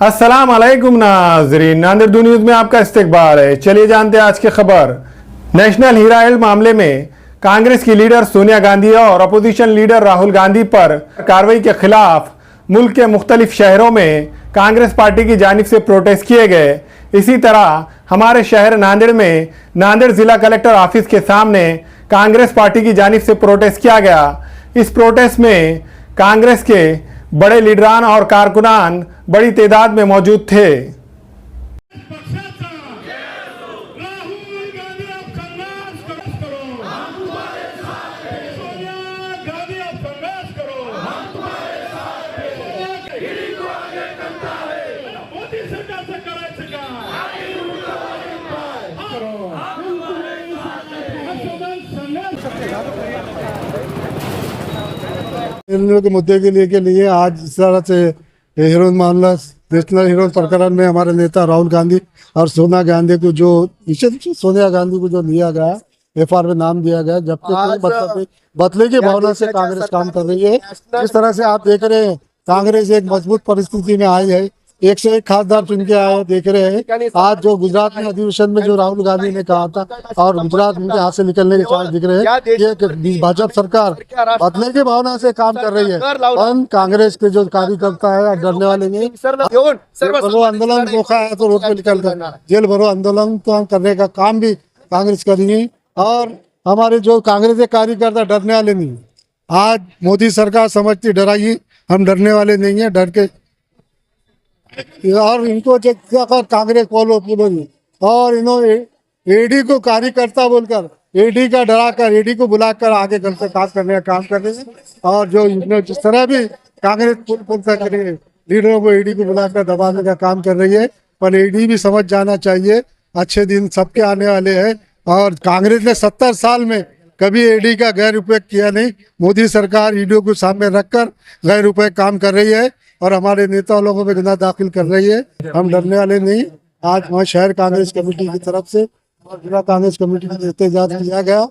अस्सलाम वालेकुम नाजरीन, नांदेड़ दो न्यूज में आपका इस्तकबाल है। चलिए जानते हैं आज की खबर। नेशनल हीरा ऑयल मामले में कांग्रेस की लीडर सोनिया गांधी और अपोजिशन लीडर राहुल गांधी पर कार्रवाई के खिलाफ मुल्क के मुख्तलिफ शहरों में कांग्रेस पार्टी की जानिब से प्रोटेस्ट किए गए। इसी तरह हमारे शहर नांदेड़ में नांदेड़ जिला कलेक्टर ऑफिस के सामने कांग्रेस पार्टी की जानिब से प्रोटेस्ट किया गया। इस प्रोटेस्ट में कांग्रेस के बड़े लीडरान और कारकुनान बड़ी तादाद में मौजूद थे। के मुद्दे के लिए आज इस तरह से हीरोइन मामला नेशनल हीरोइन प्रकरण में हमारे नेता राहुल गांधी और सोनिया गांधी को सोनिया गांधी को जो लिया गया एफआईआर में नाम दिया गया, जबकि बदले की भावना से कांग्रेस काम कर रही है। इस तरह से आप देख रहे हैं कांग्रेस एक मजबूत परिस्थिति में आई है, एक से एक खासदार चुन के आए देख रहे हैं। आज जो गुजरात में अधिवेशन में जो राहुल गांधी ने कहा था और गुजरात उनके हाथ से निकलने के चांस दिख रहे हैं। ये भाजपा सरकार बदले की भावना से काम कर रही है। और कांग्रेस के जो कार्यकर्ता है डरने वाले नहीं, भरो आंदोलन रोका है तो रोड पे निकल कर जेल भरो आंदोलन तो करने का काम भी कांग्रेस करेगी। और हमारे जो कांग्रेस के कार्यकर्ता डरने वाले नहीं। आज मोदी सरकार समझती डराई, हम डरने वाले नहीं है। डर के और इनको कांग्रेस फॉलो और इन्होंने एडी को कार्यकर्ता बोलकर एडी का डराकर एडी को बुलाकर आगे करते काम करने का काम कर रहे हैं। और जो जिस तरह भी कांग्रेस लीडरों को एडी को बुलाकर दबाने का काम कर रही है, पर एडी भी समझ जाना चाहिए अच्छे दिन सबके आने वाले हैं। और कांग्रेस ने 70 साल में कभी एडी का गैर उपयोग किया नहीं। मोदी सरकार ईडी को सामने रखकर गैर उपयोग काम कर रही है और हमारे नेता लोगों में गुनाह दाखिल कर रही है। हम डरने वाले नहीं। आज वहाँ शहर कांग्रेस कमेटी की तरफ से और जिला कांग्रेस कमेटी को एहतजाज किया गया।